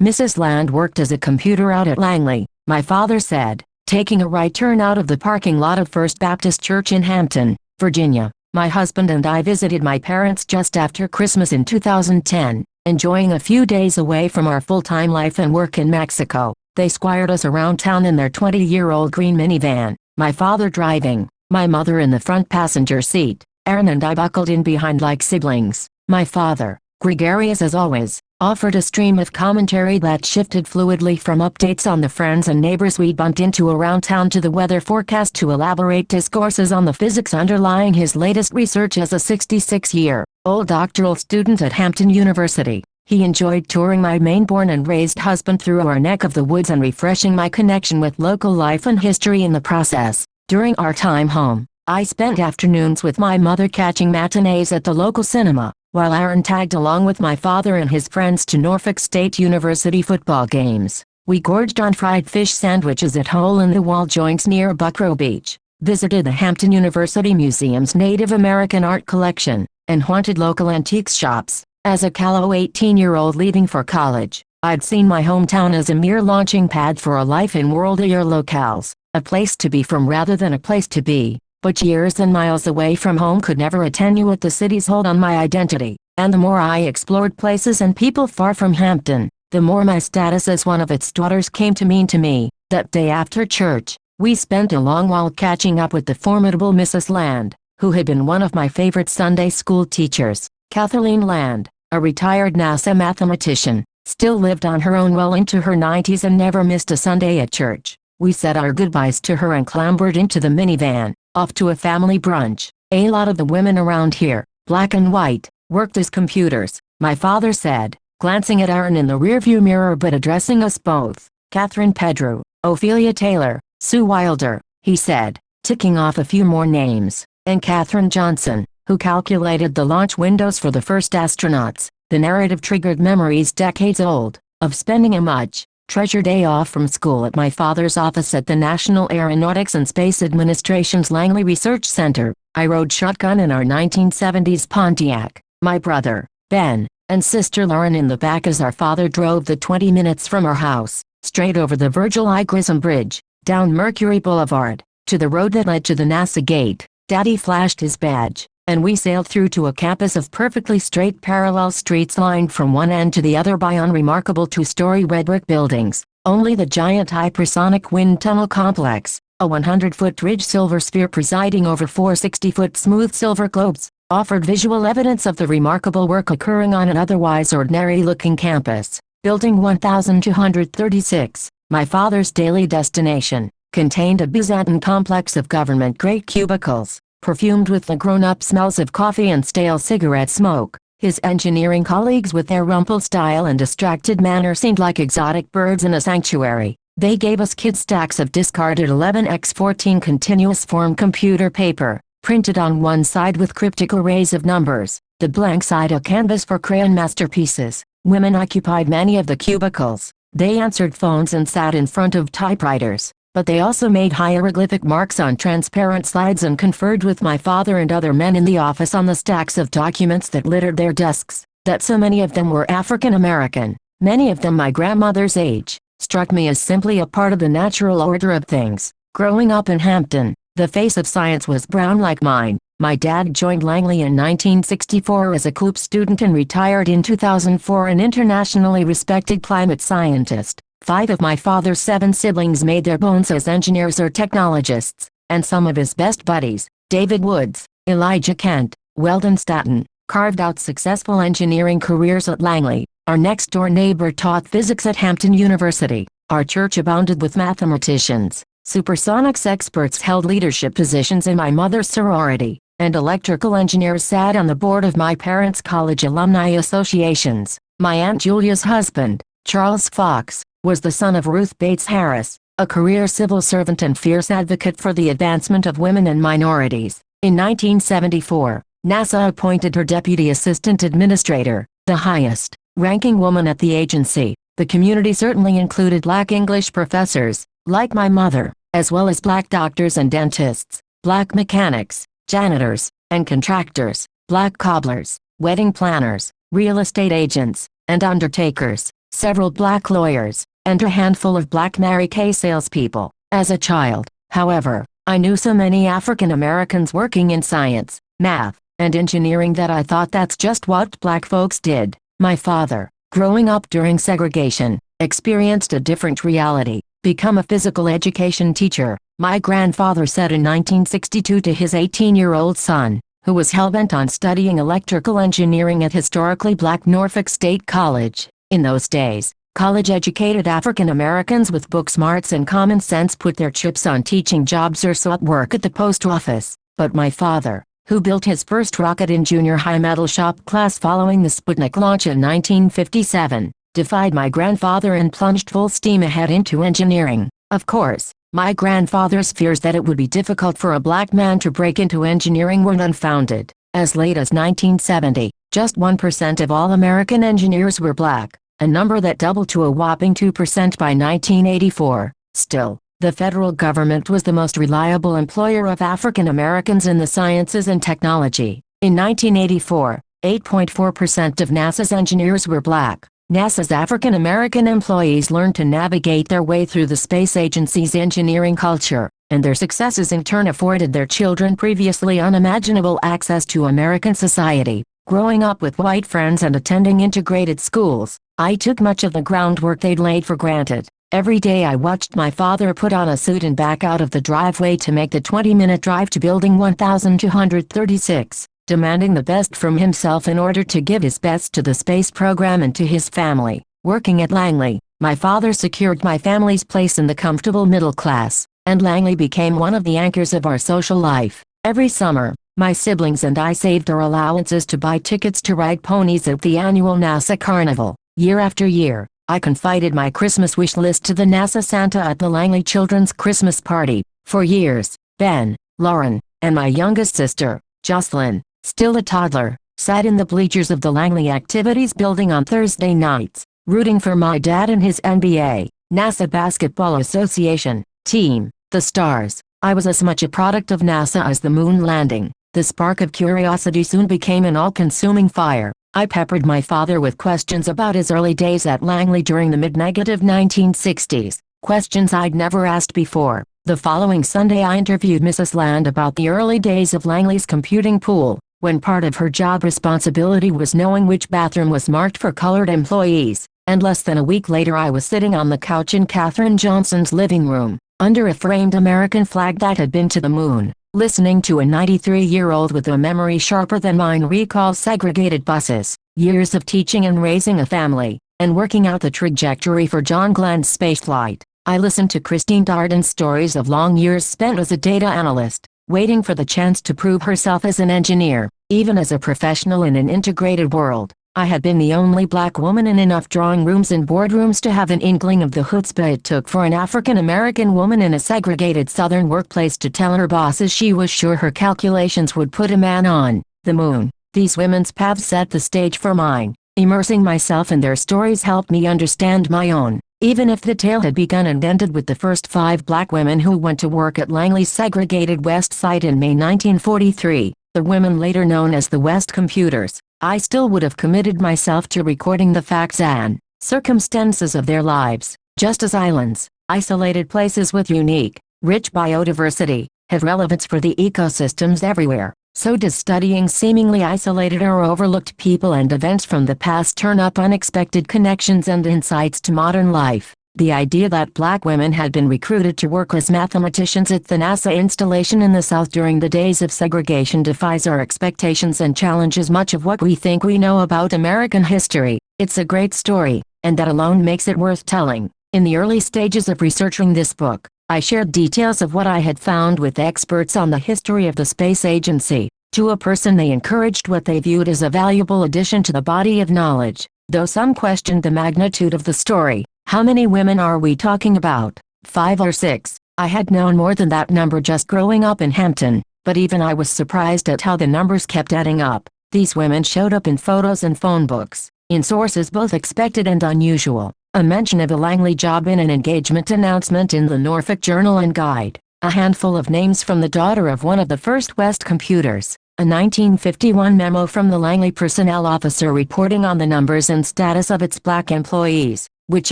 Mrs. Land worked as a computer out at Langley, my father said, taking a right turn out of the parking lot of First Baptist Church in Hampton, Virginia. My husband and I visited my parents just after Christmas in 2010, enjoying a few days away from our full-time life and work in Mexico. They squired us around town in their 20-year-old green minivan, my father driving, my mother in the front passenger seat. Aaron and I buckled in behind like siblings. My father, gregarious as always, offered a stream of commentary that shifted fluidly from updates on the friends and neighbors we bumped into around town to the weather forecast to elaborate discourses on the physics underlying his latest research as a 66-year-old doctoral student at Hampton University. He enjoyed touring my Maine born and raised husband through our neck of the woods and refreshing my connection with local life and history in the process. During our time home, I spent afternoons with my mother catching matinees at the local cinema, while Aaron tagged along with my father and his friends to Norfolk State University football games. We gorged on fried fish sandwiches at hole-in-the-wall joints near Buckrow Beach, visited the Hampton University Museum's Native American art collection, and haunted local antiques shops. As a callow 18-year-old leaving for college, I'd seen my hometown as a mere launching pad for a life in worldier locales, a place to be from rather than a place to be. But years and miles away from home could never attenuate the city's hold on my identity, and the more I explored places and people far from Hampton, the more my status as one of its daughters came to mean to me. That day after church, we spent a long while catching up with the formidable Mrs. Land, who had been one of my favorite Sunday school teachers. Kathleen Land, a retired NASA mathematician, still lived on her own well into her 90s and never missed a Sunday at church. We said our goodbyes to her and clambered into the minivan, off to a family brunch. A lot of the women around here, black and white, worked as computers, my father said, glancing at Aaron in the rearview mirror but addressing us both. Catherine Pedro, Ophelia Taylor, Sue Wilder, he said, ticking off a few more names, and Katherine Johnson, who calculated the launch windows for the first astronauts. The narrative triggered memories decades old, of spending a much treasured day off from school at my father's office at the National Aeronautics and Space Administration's Langley Research Center. I rode shotgun in our 1970s Pontiac, my brother, Ben, and sister Lauren in the back as our father drove the 20 minutes from our house, straight over the Virgil I. Grissom Bridge, down Mercury Boulevard, to the road that led to the NASA gate. Daddy flashed his badge, and we sailed through to a campus of perfectly straight parallel streets lined from one end to the other by unremarkable two-story red brick buildings. Only the giant hypersonic wind tunnel complex, a 100-foot ridge silver sphere presiding over 4 60-foot smooth silver globes, offered visual evidence of the remarkable work occurring on an otherwise ordinary-looking campus. Building 1236, my father's daily destination, contained a Byzantine complex of government-grade cubicles, perfumed with the grown-up smells of coffee and stale cigarette smoke. His engineering colleagues with their rumpled style and distracted manner seemed like exotic birds in a sanctuary. They gave us kids stacks of discarded 11x14 continuous form computer paper, printed on one side with cryptic arrays of numbers, the blank side a canvas for crayon masterpieces. Women occupied many of the cubicles. They answered phones and sat in front of typewriters, but they also made hieroglyphic marks on transparent slides and conferred with my father and other men in the office on the stacks of documents that littered their desks. That so many of them were African American, many of them my grandmother's age, struck me as simply a part of the natural order of things. Growing up in Hampton, the face of science was brown like mine. My dad joined Langley in 1964 as a COOP student and retired in 2004, an internationally respected climate scientist. 5 of my father's 7 siblings made their bones as engineers or technologists, and some of his best buddies, David Woods, Elijah Kent, Weldon Stanton, carved out successful engineering careers at Langley. Our next-door neighbor taught physics at Hampton University. Our church abounded with mathematicians. Supersonics experts held leadership positions in my mother's sorority, and electrical engineers sat on the board of my parents' college alumni associations. My Aunt Julia's husband, Charles Fox, was the son of Ruth Bates Harris, a career civil servant and fierce advocate for the advancement of women and minorities. In 1974, NASA appointed her deputy assistant administrator, the highest-ranking woman at the agency. The community certainly included black English professors, like my mother, as well as black doctors and dentists, black mechanics, janitors, and contractors, black cobblers, wedding planners, real estate agents, and undertakers. several black lawyers, and a handful of black Mary Kay salespeople. As a child, however, I knew so many African Americans working in science, math, and engineering that I thought that's just what black folks did. My father, growing up during segregation, experienced a different reality. Become a physical education teacher, my grandfather said in 1962 to his 18-year-old son, who was hell-bent on studying electrical engineering at historically black Norfolk State College. In those days, college-educated African Americans with book smarts and common sense put their chips on teaching jobs or sought work at the post office. But my father, who built his first rocket in junior high metal shop class following the Sputnik launch in 1957, defied my grandfather and plunged full steam ahead into engineering. Of course, my grandfather's fears that it would be difficult for a black man to break into engineering were unfounded. As late as 1970, just 1% of all American engineers were black, a number that doubled to a whopping 2% by 1984. Still, the federal government was the most reliable employer of African Americans in the sciences and technology. In 1984, 8.4% of NASA's engineers were black. NASA's African American employees learned to navigate their way through the space agency's engineering culture, and their successes in turn afforded their children previously unimaginable access to American society. Growing up with white friends and attending integrated schools, I took much of the groundwork they'd laid for granted. Every day I watched my father put on a suit and back out of the driveway to make the 20-minute drive to Building 1236. Demanding the best from himself in order to give his best to the space program and to his family. Working at Langley, my father secured my family's place in the comfortable middle class, and Langley became one of the anchors of our social life. Every summer, my siblings and I saved our allowances to buy tickets to ride ponies at the annual NASA Carnival. Year after year, I confided my Christmas wish list to the NASA Santa at the Langley Children's Christmas Party. For years, Ben, Lauren, and my youngest sister, Jocelyn, still a toddler, sat in the bleachers of the Langley Activities Building on Thursday nights, rooting for my dad and his NBA, NASA Basketball Association, team, the Stars. I was as much a product of NASA as the moon landing. The spark of curiosity soon became an all-consuming fire. I peppered my father with questions about his early days at Langley during the mid-negative 1960s, questions I'd never asked before. The following Sunday I interviewed Mrs. Land about the early days of Langley's computing pool, when part of her job responsibility was knowing which bathroom was marked for colored employees, and less than a week later I was sitting on the couch in Katherine Johnson's living room, under a framed American flag that had been to the moon, listening to a 93-year-old with a memory sharper than mine recall segregated buses, years of teaching and raising a family, and working out the trajectory for John Glenn's spaceflight. I listened to Christine Darden's stories of long years spent as a data analyst, waiting for the chance to prove herself as an engineer, even as a professional in an integrated world. I had been the only black woman in enough drawing rooms and boardrooms to have an inkling of the chutzpah it took for an African-American woman in a segregated Southern workplace to tell her bosses she was sure her calculations would put a man on the moon. These women's paths set the stage for mine. Immersing myself in their stories helped me understand my own. Even if the tale had begun and ended with the first 5 black women who went to work at Langley's segregated West Side in May 1943, the women later known as the West Computers, I still would have committed myself to recording the facts and circumstances of their lives. Just as islands, isolated places with unique, rich biodiversity, have relevance for the ecosystems everywhere, so does studying seemingly isolated or overlooked people and events from the past turn up unexpected connections and insights to modern life. The idea that black women had been recruited to work as mathematicians at the NASA installation in the South during the days of segregation defies our expectations and challenges much of what we think we know about American history. It's a great story, and that alone makes it worth telling. In the early stages of researching this book, I shared details of what I had found with experts on the history of the space agency. To a person they encouraged what they viewed as a valuable addition to the body of knowledge, though some questioned the magnitude of the story. How many women are we talking about? 5 or 6? I had known more than that number just growing up in Hampton, but even I was surprised at how the numbers kept adding up. These women showed up in photos and phone books, in sources both expected and unusual. A mention of a Langley job in an engagement announcement in the Norfolk Journal and Guide. A handful of names from the daughter of one of the first West Computers. A 1951 memo from the Langley personnel officer reporting on the numbers and status of its black employees, which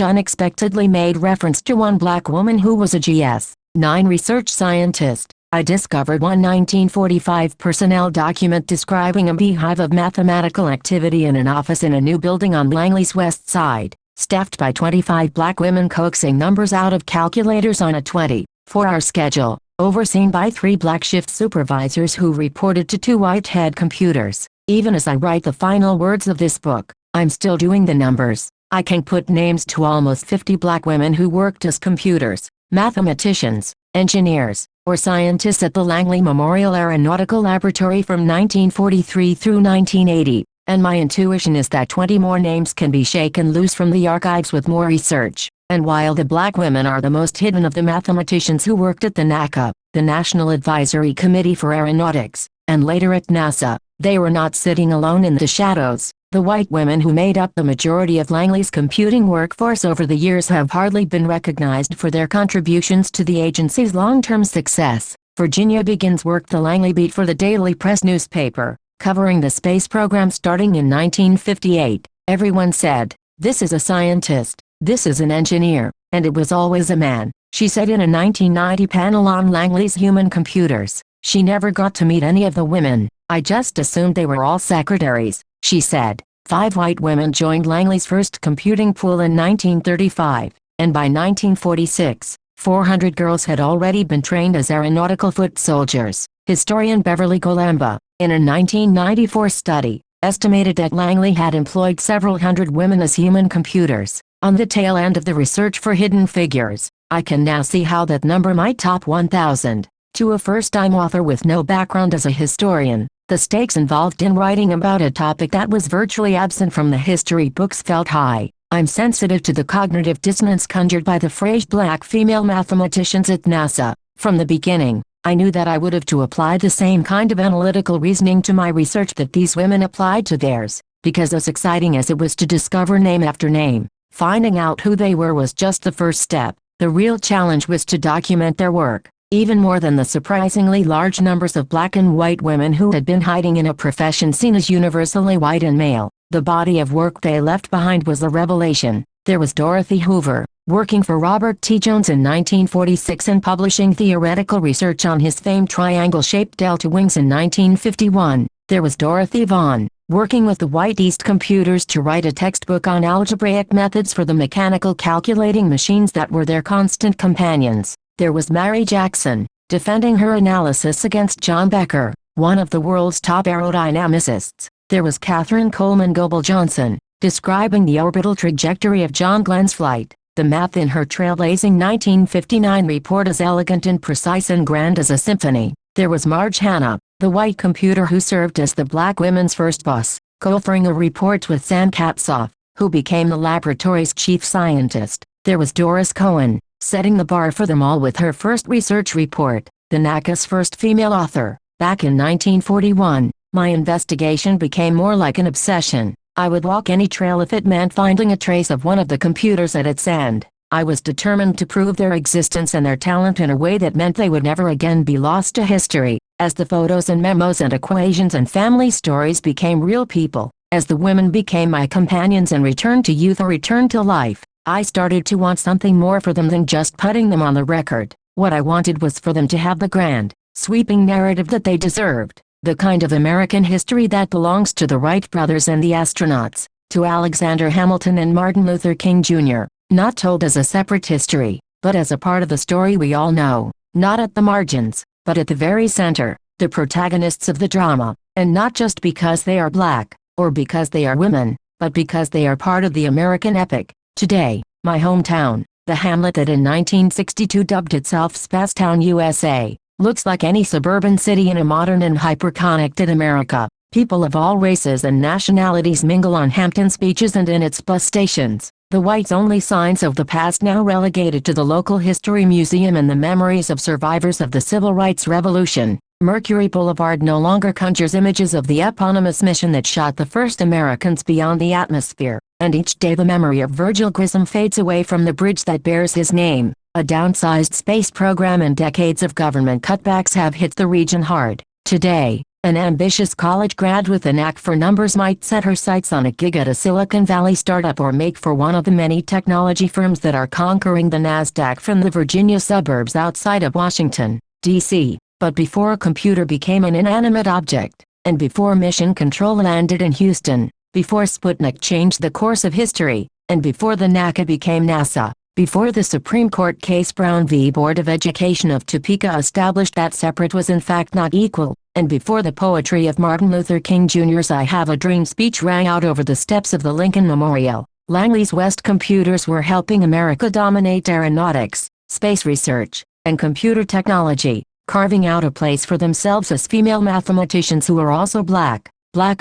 unexpectedly made reference to one black woman who was a GS-9 research scientist. I discovered one 1945 personnel document describing a beehive of mathematical activity in an office in a new building on Langley's west side, staffed by 25 black women coaxing numbers out of calculators on a 24-hour schedule, overseen by 3 black shift supervisors who reported to 2 white head computers. Even as I write the final words of this book, I'm still doing the numbers. I can put names to almost 50 black women who worked as computers, mathematicians, engineers, or scientists at the Langley Memorial Aeronautical Laboratory from 1943 through 1980, and my intuition is that 20 more names can be shaken loose from the archives with more research. And while the black women are the most hidden of the mathematicians who worked at the NACA, the National Advisory Committee for Aeronautics, and later at NASA, they were not sitting alone in the shadows. The white women who made up the majority of Langley's computing workforce over the years have hardly been recognized for their contributions to the agency's long-term success. Virginia Begins worked the Langley beat for the Daily Press newspaper, covering the space program starting in 1958. Everyone said, "This is a scientist. This is an engineer, and it was always a man," she said in a 1990 panel on Langley's human computers. She never got to meet any of the women. "I just assumed they were all secretaries," she said. 5 white women joined Langley's first computing pool in 1935, and by 1946, 400 girls had already been trained as aeronautical foot soldiers. Historian Beverly Golamba, in a 1994 study, estimated that Langley had employed several hundred women as human computers. On the tail end of the research for Hidden Figures, I can now see how that number might top 1,000. To a first-time author with no background as a historian, the stakes involved in writing about a topic that was virtually absent from the history books felt high. I'm sensitive to the cognitive dissonance conjured by the phrase black female mathematicians at NASA. From the beginning, I knew that I would have to apply the same kind of analytical reasoning to my research that these women applied to theirs, because as exciting as it was to discover name after name, finding out who they were was just the first step. The real challenge was to document their work, even more than the surprisingly large numbers of black and white women who had been hiding in a profession seen as universally white and male. The body of work they left behind was a revelation. There was Dorothy Hoover, working for Robert T. Jones in 1946 and publishing theoretical research on his famed triangle-shaped delta wings in 1951. There was Dorothy Vaughan, working with the White East computers to write a textbook on algebraic methods for the mechanical calculating machines that were their constant companions. There was Mary Jackson, defending her analysis against John Becker, one of the world's top aerodynamicists. There was Catherine Coleman Goebel Johnson, describing the orbital trajectory of John Glenn's flight. The math in her trailblazing 1959 report as elegant and precise and grand as a symphony. There was Marge Hanna, the white computer who served as the black women's first boss, co-authoring a report with Sam Katzoff, who became the laboratory's chief scientist. There was Doris Cohen, setting the bar for them all with her first research report, the NACA's first female author. Back in 1941, my investigation became more like an obsession. I would walk any trail if it meant finding a trace of one of the computers at its end. I was determined to prove their existence and their talent in a way that meant they would never again be lost to history. As the photos and memos and equations and family stories became real people, as the women became my companions and returned to youth or returned to life, I started to want something more for them than just putting them on the record. What I wanted was for them to have the grand, sweeping narrative that they deserved, the kind of American history that belongs to the Wright brothers and the astronauts, to Alexander Hamilton and Martin Luther King Jr., not told as a separate history, but as a part of the story we all know, not at the margins, but at the very center, the protagonists of the drama, and not just because they are black, or because they are women, but because they are part of the American epic. Today, my hometown, the hamlet that in 1962 dubbed itself Spacetown, USA, looks like any suburban city in a modern and hyper-connected America. People of all races and nationalities mingle on Hampton's beaches and in its bus stations. The whites-only signs of the past now relegated to the local history museum and the memories of survivors of the Civil Rights Revolution. Mercury Boulevard no longer conjures images of the eponymous mission that shot the first Americans beyond the atmosphere, and each day the memory of Virgil Grissom fades away from the bridge that bears his name. A downsized space program and decades of government cutbacks have hit the region hard. Today, An ambitious college grad with a knack for numbers might set her sights on a gig at a Silicon Valley startup or make for one of the many technology firms that are conquering the NASDAQ from the Virginia suburbs outside of Washington, D.C. But before a computer became an inanimate object, and before Mission Control landed in Houston, before Sputnik changed the course of history, and before the NACA became NASA, before the Supreme Court case Brown v. Board of Education of Topeka established that separate was in fact not equal, and before the poetry of Martin Luther King Jr.'s I Have a Dream speech rang out over the steps of the Lincoln Memorial, Langley's West computers were helping America dominate aeronautics, space research, and computer technology, carving out a place for themselves as female mathematicians who were also black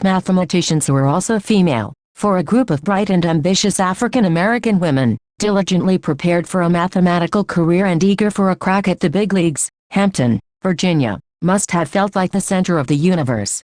mathematicians who were also female, for a group of bright and ambitious African American women, diligently prepared for a mathematical career and eager for a crack at the big leagues. Hampton, Virginia, must have felt like the center of the universe.